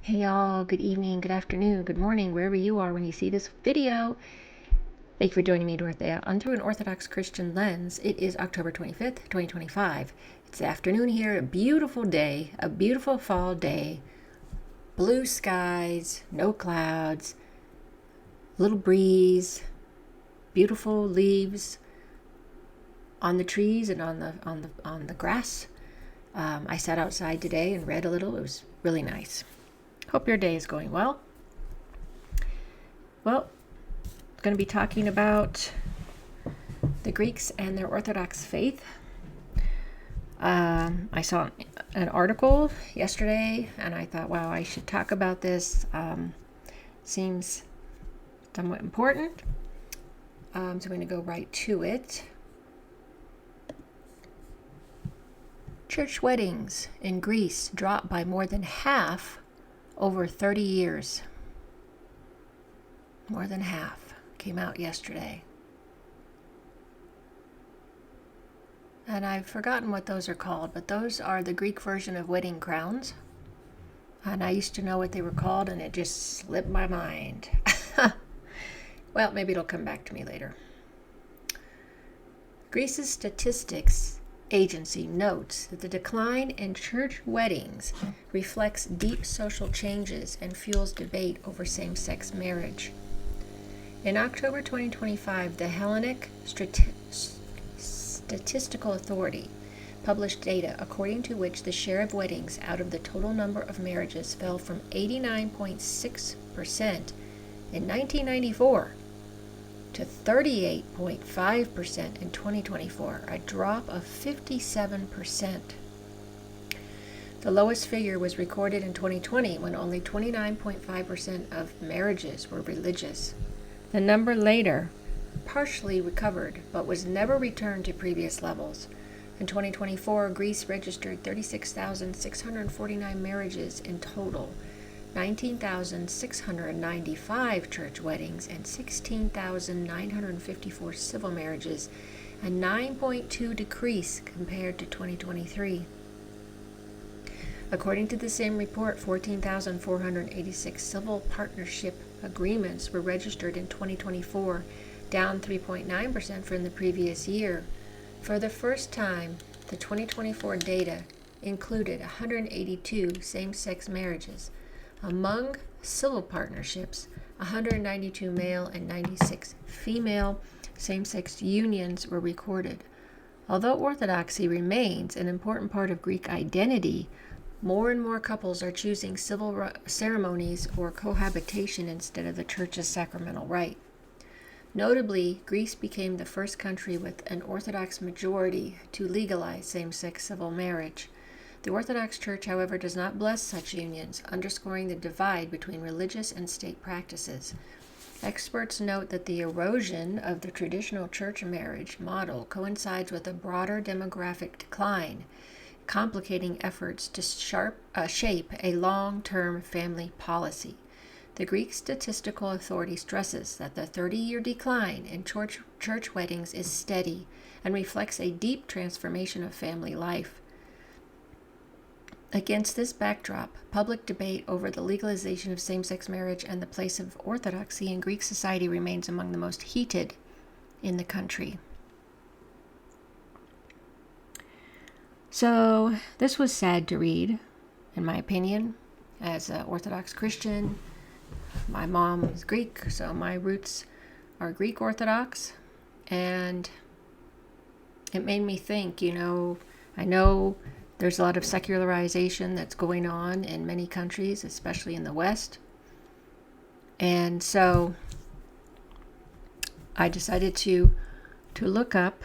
Hey y'all, good evening, good afternoon, good morning, wherever you are when you see this video. Thank you for joining me, Dorothea. On Through an Orthodox Christian Lens, it is October 25th, 2025. It's the afternoon here, a beautiful day, a beautiful fall day. Blue skies, no clouds, little breeze, beautiful leaves on the trees and on the grass. I sat outside today and read a little. It was really nice. Hope your day is going well. Well, I'm going to be talking about the Greeks and their Orthodox faith. I saw an article yesterday and I thought, wow, I should talk about this. Seems somewhat important. So I'm going to go right to it. Church weddings in Greece dropped by more than half over 30 years. More than half came out yesterday. And I've forgotten what those are called, but those are the Greek version of wedding crowns. And I used to know what they were called, and it just slipped my mind. Well, maybe it'll come back to me later. Greece's statistics agency notes that the decline in church weddings reflects deep social changes and fuels debate over same-sex marriage. In October 2025, the Hellenic Statistical Authority published data according to which the share of weddings out of the total number of marriages fell from 89.6% in 1994 to 38.5% in 2024, a drop of 57%. The lowest figure was recorded in 2020 when only 29.5% of marriages were religious. The number later partially recovered, but was never returned to previous levels. In 2024, Greece registered 36,649 marriages in total, 19,695 church weddings, and 16,954 civil marriages, a 9.2% decrease compared to 2023. According to the same report, 14,486 civil partnership agreements were registered in 2024, down 3.9% from the previous year. For the first time, the 2024 data included 182 same-sex marriages. Among civil partnerships, 192 male and 96 female same-sex unions were recorded. Although orthodoxy remains an important part of Greek identity, more and more couples are choosing civil ceremonies or cohabitation instead of the church's sacramental rite. Notably, Greece became the first country with an Orthodox majority to legalize same-sex civil marriage. The Orthodox Church, however, does not bless such unions, underscoring the divide between religious and state practices. Experts note that the erosion of the traditional church marriage model coincides with a broader demographic decline, complicating efforts to shape a long-term family policy. The Greek Statistical Authority stresses that the 30-year decline in church weddings is steady and reflects a deep transformation of family life. Against this backdrop, public debate over the legalization of same-sex marriage and the place of orthodoxy in Greek society remains among the most heated in the country. So, this was sad to read, in my opinion, as an Orthodox Christian. My mom is Greek, so my roots are Greek Orthodox, and it made me think, I know there's a lot of secularization that's going on in many countries, especially in the West. And so I decided to look up.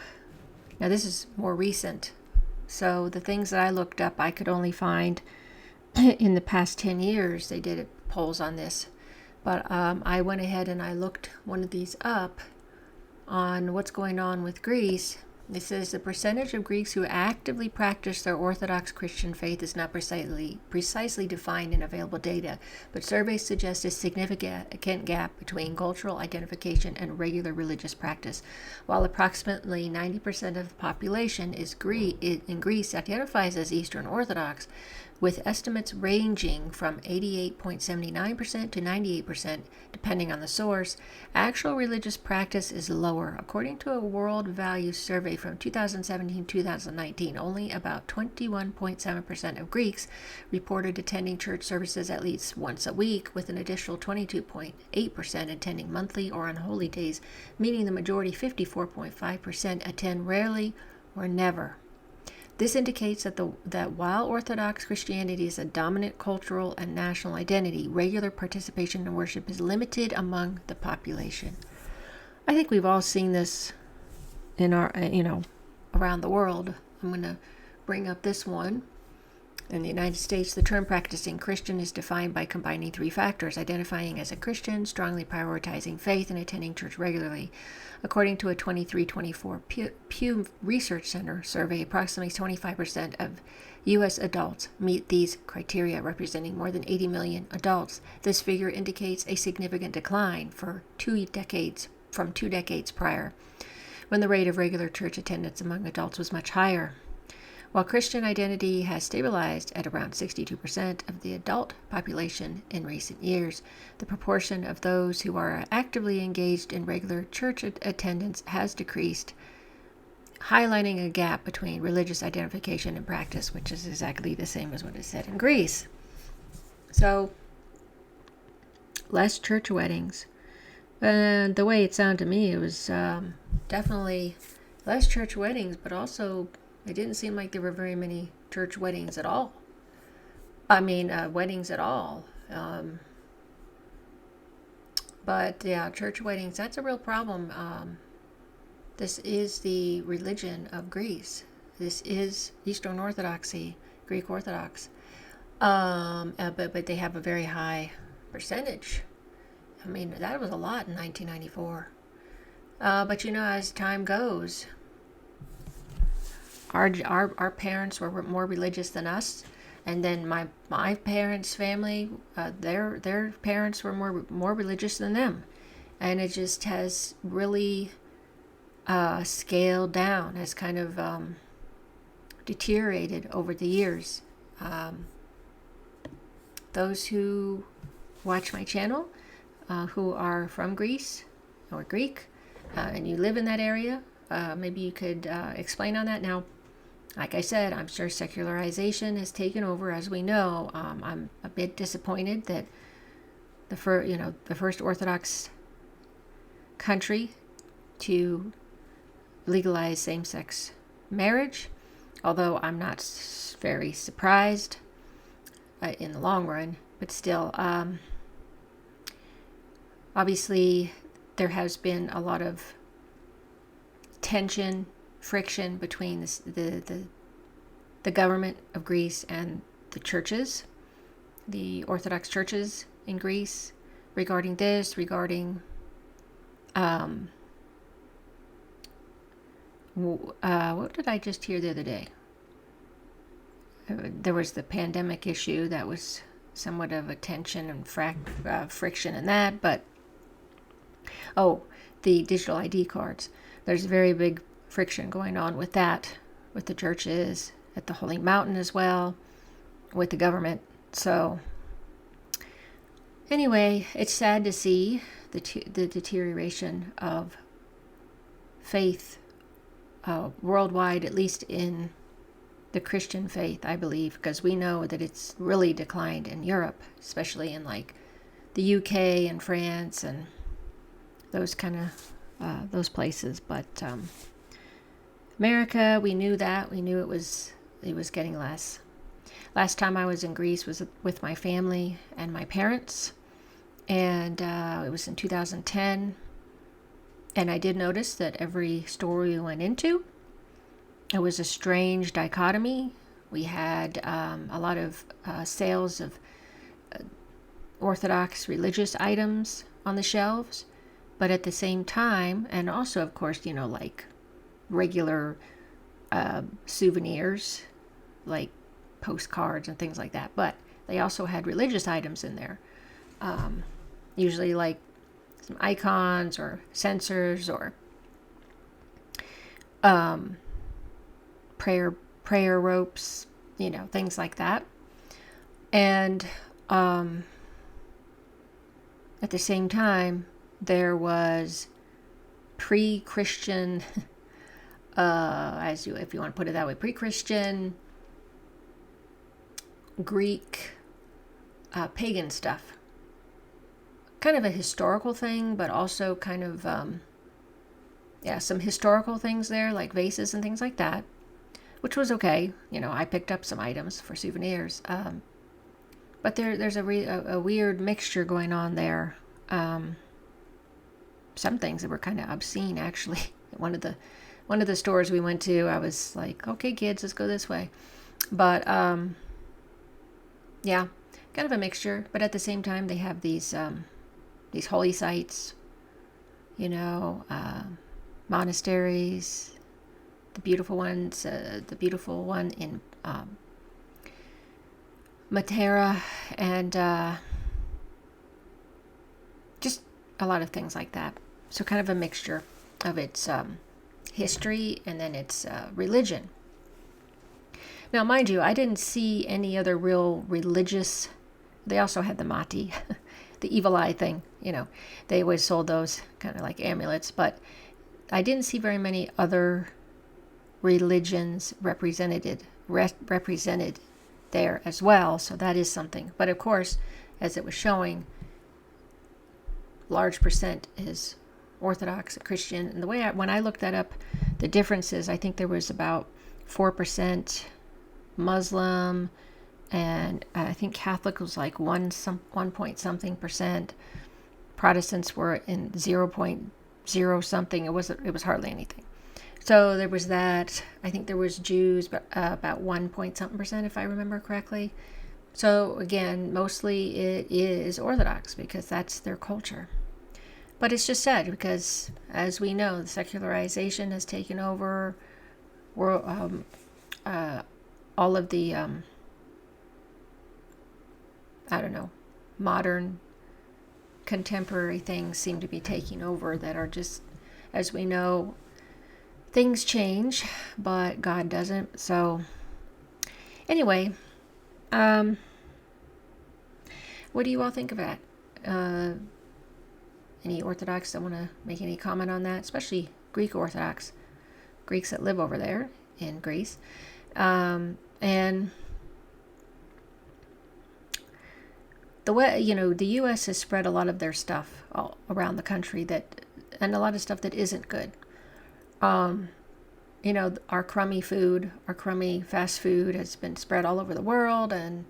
Now this is more recent. So the things that I looked up, I could only find in the past 10 years. They did polls on this. But I went ahead and I looked one of these up on what's going on with Greece. It says the percentage of Greeks who actively practice their Orthodox Christian faith is not precisely defined in available data, but surveys suggest a significant gap between cultural identification and regular religious practice. While approximately 90% of the population in Greece identifies as Eastern Orthodox, with estimates ranging from 88.79% to 98%, depending on the source. Actual religious practice is lower. According to a World Values Survey from 2017-2019, only about 21.7% of Greeks reported attending church services at least once a week, with an additional 22.8% attending monthly or on holy days, meaning the majority, 54.5%, attend rarely or never. This indicates that while Orthodox Christianity is a dominant cultural and national identity, regular participation in worship is limited among the population. I think we've all seen this in our, around the world. I'm going to bring up this one. In the United States, the term practicing Christian is defined by combining three factors: identifying as a Christian, strongly prioritizing faith, and attending church regularly. According to a 23-24 Pew Research Center survey, approximately 25% of U.S. adults meet these criteria, representing more than 80 million adults. This figure indicates a significant decline from 2 decades prior, when the rate of regular church attendance among adults was much higher. While Christian identity has stabilized at around 62% of the adult population in recent years, the proportion of those who are actively engaged in regular church attendance has decreased, highlighting a gap between religious identification and practice, which is exactly the same as what is said in Greece. So, less church weddings. And the way it sounded to me, it was definitely less church weddings, but also it didn't seem like there were very many church weddings at all. Weddings at all. But yeah, church weddings, that's a real problem. This is the religion of Greece. This is Eastern Orthodoxy, Greek Orthodox. But they have a very high percentage. That was a lot in 1994. But as time goes, our parents were more religious than us, and then my parents' family, their parents were more religious than them, and it just has really scaled down, has kind of deteriorated over the years. Those who watch my channel, who are from Greece or Greek, and you live in that area, maybe you could explain on that. Now, like I said, I'm sure secularization has taken over, as we know. I'm a bit disappointed that the first Orthodox country to legalize same-sex marriage, although I'm not very surprised in the long run, but still, obviously there has been a lot of tension, friction between the government of Greece and the churches, the Orthodox churches in Greece, regarding what did I just hear the other day? There was the pandemic issue that was somewhat of a tension and friction in that, but the digital ID cards. There's very big friction going on with that, with the churches, at the Holy Mountain as well, with the government. So anyway, it's sad to see the deterioration of faith worldwide, at least in the Christian faith, I believe, because we know that it's really declined in Europe, especially in like the UK and France and those kind of those places. But America, we knew that. We knew it was getting less. Last time I was in Greece was with my family and my parents, and it was in 2010. And I did notice that every store we went into, it was a strange dichotomy. We had a lot of sales of Orthodox religious items on the shelves, but at the same time, and also, of course, like regular souvenirs, like postcards and things like that. But they also had religious items in there, usually like some icons or censers or prayer ropes, things like that. And at the same time, there was pre-Christian, if you want to put it that way, pre-Christian Greek pagan stuff. Kind of a historical thing, but also kind of, some historical things there, like vases and things like that, which was okay. I picked up some items for souvenirs. But there's a weird mixture going on there. Some things that were kind of obscene, actually. One of the stores we went to, I was like, okay, kids, let's go this way. But yeah, kind of a mixture. But at the same time, they have these holy sites, monasteries, the beautiful ones, the beautiful one in Matera, and just a lot of things like that. So kind of a mixture of its history and then its religion. Now, mind you, I didn't see any other real religious. They also had the mati, the evil eye thing. They always sold those kind of like amulets, but I didn't see very many other religions represented there as well. So that is something. But of course, as it was showing, large percent is Orthodox Christian. And the way when I looked that up, the differences, I think there was about 4% Muslim, and I think Catholic was like 1 point something percent. Protestants were in 0.0 something. It was hardly anything. So there was that. I think there was Jews, but about 1 point something percent, if I remember correctly. So again, mostly it is Orthodox because that's their culture. But it's just sad because, as we know, the secularization has taken over. All of the modern contemporary things seem to be taking over that are just, as we know, things change, but God doesn't. So anyway, what do you all think of that? Any Orthodox that want to make any comment on that, especially Greek Orthodox, Greeks that live over there in Greece? And the way, the U.S. has spread a lot of their stuff all around the country and a lot of stuff that isn't good. Our crummy food, our crummy fast food has been spread all over the world. And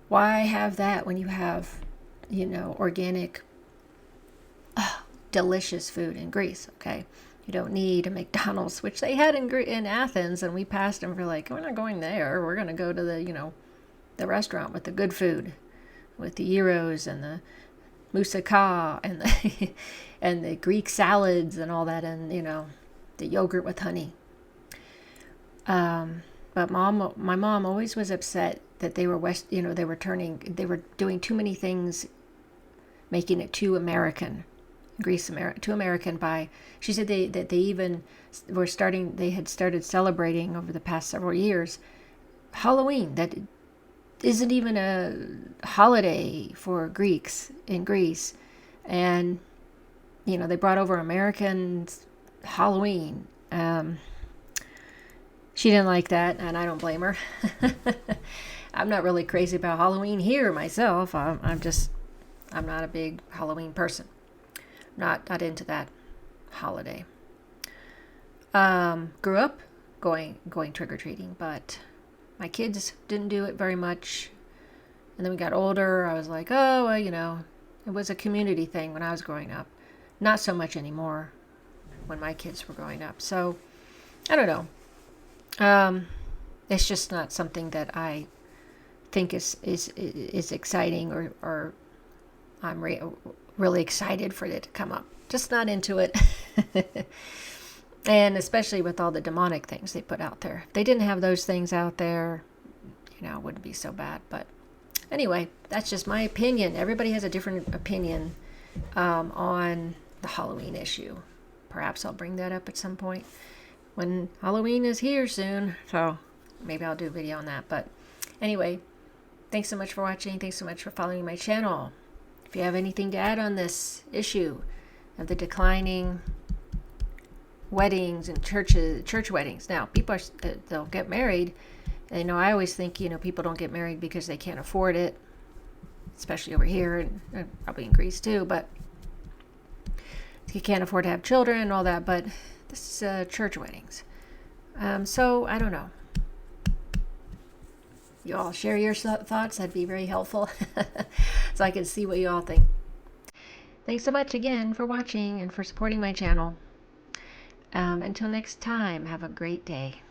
why have that when you have, organic, delicious food in Greece? Okay. You don't need a McDonald's, which they had in Athens, and we passed them for like, we're not going there. We're going to go to the restaurant with the good food, with the gyros and the moussaka and the and the Greek salads and all that, and the yogurt with honey. But my mom always was upset that they were they were doing too many things, making it too American. Too American by, she said they even had started celebrating over the past several years Halloween that isn't even a holiday for Greeks in Greece, and they brought over American Halloween. She didn't like that, and I don't blame her. I'm not really crazy about Halloween here myself. I'm not a big Halloween person. Not into that holiday. Grew up going trick-or-treating, but my kids didn't do it very much. And then we got older. I was like, oh, well, it was a community thing when I was growing up. Not so much anymore when my kids were growing up. So, I don't know. It's just not something that I think is exciting or I'm really excited for it to come up. Just not into it. And especially with all the demonic things they put out there. If they didn't have those things out there, it wouldn't be so bad. But anyway, that's just my opinion. Everybody has a different opinion on the Halloween issue. Perhaps I'll bring that up at some point when Halloween is here soon. So maybe I'll do a video on that. But anyway, Thanks so much for watching. Thanks so much for following my channel. If you have anything to add on this issue of the declining weddings and church weddings. Now, people they'll get married. And I always think, people don't get married because they can't afford it, especially over here and probably in Greece too, but you can't afford to have children and all that, but this is church weddings. So I don't know. You all share your thoughts. That'd be very helpful so I can see what you all think. Thanks so much again for watching and for supporting my channel. Until next time, have a great day.